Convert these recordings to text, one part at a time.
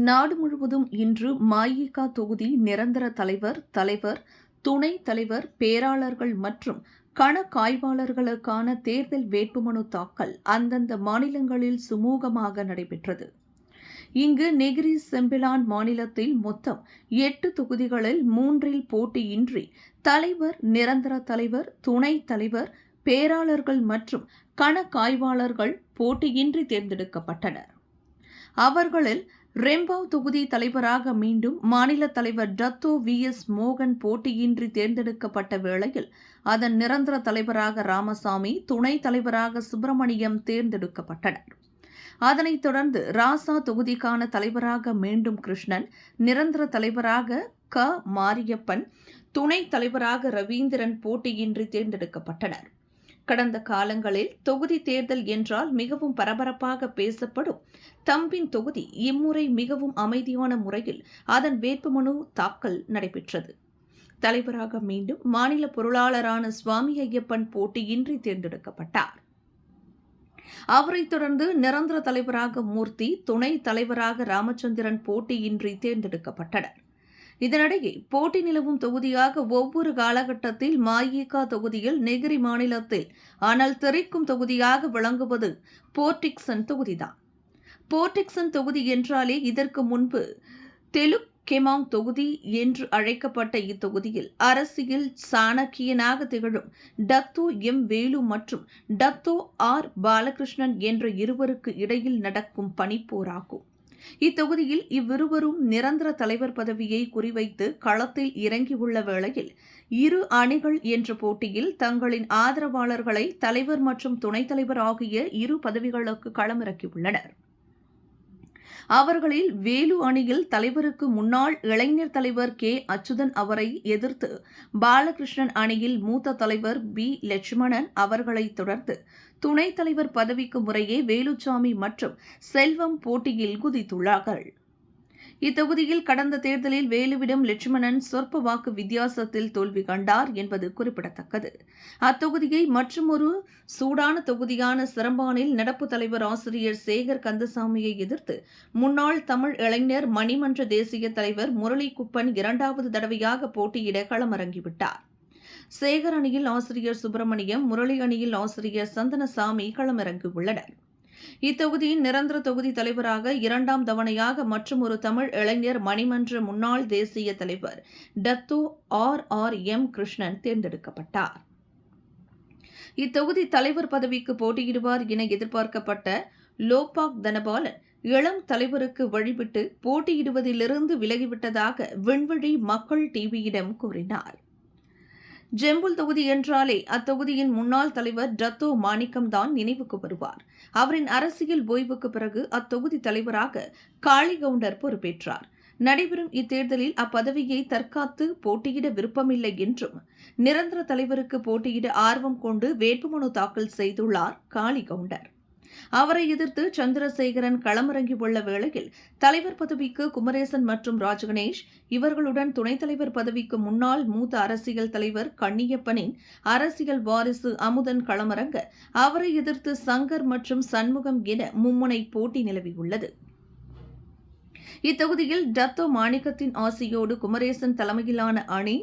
நாடு முழுவதும் இன்று மஇகா தொகுதி நிரந்தர தலைவர், துணைத் தலைவர், பேராளர்கள் மற்றும் கணக்காய்வாளர்களுக்கான தேர்தல் வேட்புமனு தாக்கல் அந்தந்த மாநிலங்களில் சுமூகமாக நடைபெற்றது. இங்கு நெகிரி செம்பிலான் மாநிலத்தில் மொத்தம் 8 தொகுதிகளில் 3இல் போட்டியின்றி தலைவர், நிரந்தர தலைவர், துணைத் தலைவர், பேராளர்கள் மற்றும் கணக்காய்வாளர்கள் போட்டியின்றி தேர்ந்தெடுக்கப்பட்டனர். அவர்களில் ரெம்பாவ் தொகுதி தலைவராக மீண்டும் மாநில தலைவர் டத்தோ வி.எஸ். மோகன் போட்டியின்றி தேர்ந்தெடுக்கப்பட்ட வேளையில் அதன் நிரந்தர தலைவராக ராமசாமி, துணைத் தலைவராக சுப்பிரமணியம் தேர்ந்தெடுக்கப்பட்டனர். அதனைத் தொடர்ந்து ராசா தொகுதிக்கான தலைவராக மீண்டும் கிருஷ்ணன், நிரந்தர தலைவராக க. மாரியப்பன், துணைத் தலைவராக ரவீந்திரன் போட்டியின்றி தேர்ந்தெடுக்கப்பட்டனர். கடந்த காலங்களில் தொகுதி தேர்தல் என்றால் மிகவும் பரபரப்பாக பேசப்படும் தம்பின் தொகுதி இம்முறை மிகவும் அமைதியான முறையில் அதன் வேட்புமனு தாக்கல் நடைபெற்றது. தலைவராக மீண்டும் மாநில பொருளாளரான சுவாமி ஐயப்பன் போட்டியின்றி தேர்ந்தெடுக்கப்பட்டார். அவரைத் தொடர்ந்து நிரந்தர தலைவராக மூர்த்தி, துணைத் தலைவராக ராமச்சந்திரன் போட்டியின்றி தேர்ந்தெடுக்கப்பட்டனர். இதனிடையே போட்டி நிலவும் தொகுதியாக ஒவ்வொரு காலகட்டத்தில் மஇகா தொகுதியில் நெகிரி மாநிலத்தில் அனல் தெறிக்கும் தொகுதியாக விளங்குவது போர்டிக்சன் தொகுதிதான். போர்டிக்சன் தொகுதி என்றாலே இதற்கு முன்பு தெலுக்கெமாங் தொகுதி என்று அழைக்கப்பட்ட இத்தொகுதியில் அரசியல் சாணக்கியனாக திகழும் டத்தோ எம். வேலு மற்றும் டத்தோ ஆர். பாலகிருஷ்ணன் என்ற இருவருக்கு இடையில் நடக்கும் பனிப்போராகும். இத்தொகுதியில் இவ்விருவரும் நிரந்தர தலைவர் பதவியை குறிவைத்து களத்தில் இறங்கியுள்ள வேளையில் இரு அணிகள் என்ற போட்டியில் தங்களின் ஆதரவாளர்களை தலைவர் மற்றும் துணைத் தலைவர் ஆகிய இரு பதவிகளுக்கு களமிறக்கியுள்ளனர். அவர்களில் வேலு அணியில் தலைவருக்கு முன்னாள் இளைஞர் தலைவர் கே. அச்சுதன் அவரை எதிர்த்து, பாலகிருஷ்ணன் அணியில் மூத்த தலைவர் பி. லட்சுமணன் அவர்களைத் தொடர்ந்து துணைத் தலைவர் பதவிக்கு முறையே வேலுச்சாமி மற்றும் செல்வம் போட்டியில் குதித்துள்ளார்கள். இத்தொகுதியில் கடந்த தேர்தலில் வேலுவிடம் லட்சுமணன் சொற்ப வாக்கு வித்தியாசத்தில் தோல்வி கண்டார் என்பது குறிப்பிடத்தக்கது. அத்தொகுதியை மற்றுமொரு சூடான தொகுதியான சிரம்பானில் நடப்பு தலைவர் ஆசிரியர் சேகர் கந்தசாமியை எதிர்த்து முன்னாள் தமிழ் இளைஞர் மணிமன்ற தேசிய தலைவர் முரளிக்குப்பன் 2வது தடவையாக போட்டியிட களமிறங்கிவிட்டார். சேகர் அணியில் ஆசிரியர் சுப்பிரமணியம், முரளி அணியில் ஆசிரியர் சந்தனசாமி களமிறங்கியுள்ளனர். இத்தொகுதியின் நிரந்தர தொகுதி தலைவராக 2ஆம் தவணையாக மற்றும் ஒரு தமிழ் இளைஞர் மணிமன்ற முன்னாள் தேசிய தலைவர் டத்தோ ஆர். எம். கிருஷ்ணன் தேர்ந்தெடுக்கப்பட்டார். இத்தொகுதி தலைவர் பதவிக்கு போட்டியிடுவார் என எதிர்பார்க்கப்பட்ட லோக்பாக் தனபாலன் இளம் தலைவருக்கு வழிவிட்டு போட்டியிடுவதிலிருந்து விலகிவிட்டதாக விண்வெளி மக்கள் டிவியிடம் கூறினார். ஜெம்புல் தொகுதி என்றாலே அத்தொகுதியின் முன்னாள் தலைவர் டத்தோ மாணிக்கம்தான் நினைவுக்கு வருவார். அவரின் அரசியல் ஓய்வுக்கு பிறகு அத்தொகுதி தலைவராக காளிகவுண்டர் பொறுப்பேற்றார். நடைபெறும் இத்தேர்தலில் அப்பதவியை தற்காத்து போட்டியிட விருப்பமில்லை என்றும் நிரந்தர தலைவருக்கு போட்டியிட ஆர்வம் கொண்டு வேட்புமனு தாக்கல் செய்துள்ளார் காளிகவுண்டர். அவரை எதிர்த்து சந்திரசேகரன் களமிறங்கியுள்ள வேளையில் தலைவர் பதவிக்கு குமரேசன் மற்றும் ராஜகணேஷ், இவர்களுடன் துணைத் தலைவர் பதவிக்கு முன்னாள் மூத்த அரசியல் தலைவர் கண்ணியப்பனின் அரசியல் வாரிசு அமுதன் களமிறங்க, அவரை எதிர்த்து சங்கர் மற்றும் சண்முகம் என மும்முனை போட்டி நிலவியுள்ளது. இத்தொகுதியில் டத்தோ மாணிக்கத்தின் ஆசையோடு குமரேசன் தலைமையிலான அணி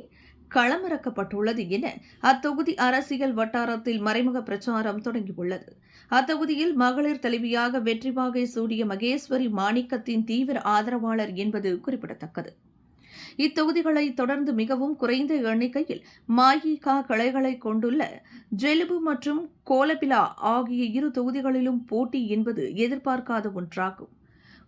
களமிறக்கப்பட்டுள்ளது என அத்தொகுதி அரசியல் வட்டாரத்தில் மறைமுக பிரச்சாரம் தொடங்கியுள்ளது. அத்தொகுதியில் மகளிர் தலைவியாக வெற்றி வாகை சூடிய மகேஸ்வரி மாணிக்கத்தின் தீவிர ஆதரவாளர் என்பது குறிப்பிடத்தக்கது. இத்தொகுதிகளை தொடர்ந்து மிகவும் குறைந்த எண்ணிக்கையில் மஇகா கிளைகளை கொண்டுள்ள ஜெலுபு மற்றும் கோலபிலா ஆகிய இரு தொகுதிகளிலும் போட்டி என்பது எதிர்பார்க்காத ஒன்றாகும்.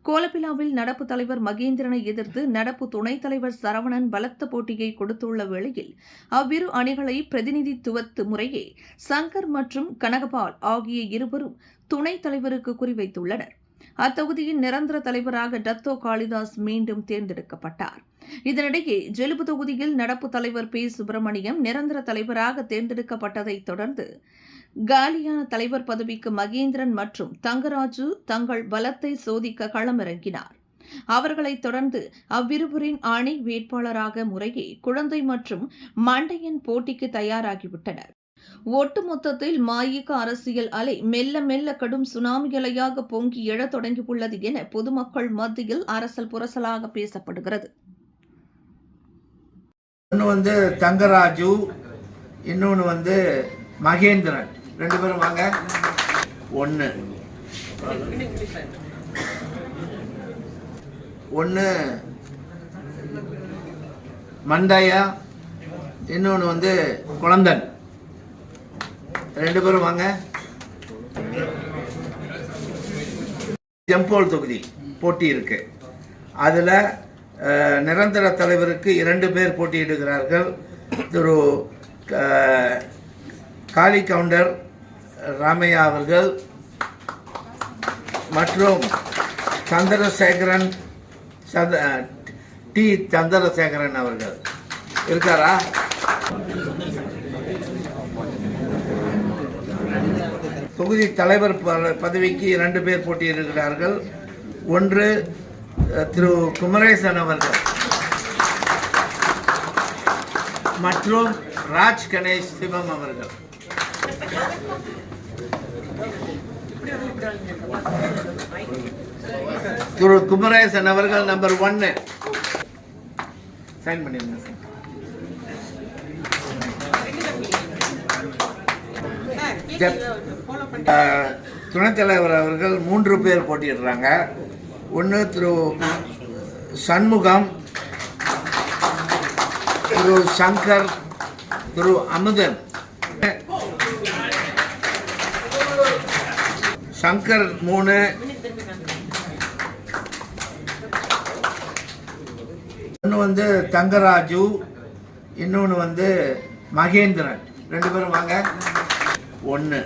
கோலபிலாவில் நடப்பு தலைவர் மகேந்திரனை எதிர்த்து நடப்பு துணைத் தலைவர் சரவணன் பலத்த போட்டியை கொடுத்துள்ள வேளையில் அவ்விரு அணிகளை பிரதிநிதித்துவத்து முறையே சங்கர் மற்றும் கனகபால் ஆகிய இருவரும் துணைத் தலைவருக்கு குறிவைத்துள்ளனர். அத்தொகுதியின் நிரந்தர தலைவராக டத்தோ காளிதாஸ் மீண்டும் தேர்ந்தெடுக்கப்பட்டார். இதனிடையே ஜெலுபு தொகுதியில் நடப்பு தலைவர் பி. சுப்பிரமணியம் நிரந்தர தலைவராக தேர்ந்தெடுக்கப்பட்டதைத் தொடர்ந்து காலியான தலைவர் பதவிக்கு மகேந்திரன் மற்றும் தங்கராஜு தங்கள் பலத்தை சோதிக்க களமிறங்கினார். அவர்களைத் தொடர்ந்து அவ்விருவரின் அணி வேட்பாளராக முறையே குழந்தை மற்றும் மண்டையன் போட்டிக்கு தயாராகிவிட்டனர். ஒட்டுமொத்தத்தில் மாயிக அரசியல் அலை மெல்ல மெல்ல கடும் சுனாமி அலையாக பொங்கி எழத் தொடங்கியுள்ளது என பொதுமக்கள் மத்தியில் அரசல் புரசலாக பேசப்படுகிறது. ஒன்று தங்கராஜு, இன்னொன்று மகேந்திரன். 2 பேரும் வாங்க. ஒன்று மண்டையா, இன்னொன்று குழந்தன். 2 பேரும் வாங்க. ஜம்போல் தொகுதி போட்டி இருக்கு. அதுல நிரந்தர தலைவருக்கு 2 பேர் போட்டியிடுகிறார்கள். திரு காளி கவுண்டர் ராமையா அவர்கள் மற்றும் சந்திரசேகரன் டி சந்திரசேகரன் அவர்கள் இருக்காரா? தொகுதி தலைவர் பதவிக்கு 2 பேர் போட்டியிடுகிறார்கள். ஒன்று திரு குமரேசன் அவர்கள் மற்றும் ராஜ் கணேஷ் சிவம் அவர்கள். திரு குமரேசன் அவர்கள் நம்பர் 1. சைன் பண்ணிருங்க. துணைத் தலைவர் அவர்கள் 3 பேர் போட்டியிடுறாங்க. ஒன்று திரு சண்முகம், திரு சங்கர், திரு அமுதன். சங்கர் 3, ஒன்று தங்கராஜு, இன்னொன்று மகேந்திரன். 2 பேரும் வாங்க. ஒன்று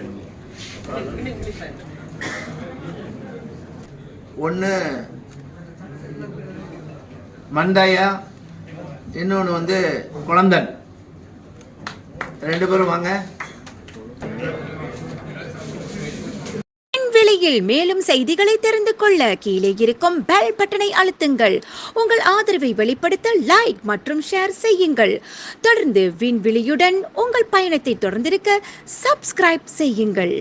மண்டையா, இன்னொன்று குழந்தன். 2 பேரும் வாங்க. விலையில் மேலும் செய்திகளை தெரிந்து கொள்ள கீழே இருக்கும் பெல் பட்டனை அழுத்துங்கள். உங்கள் ஆதரவை வெளிப்படுத்த லைக் மற்றும் ஷேர் செய்யுங்கள். தொடர்ந்து விண்வெளியுடன் உங்கள் பயணத்தை தொடர்ந்திருக்க சப்ஸ்கிரைப் செய்யுங்கள்.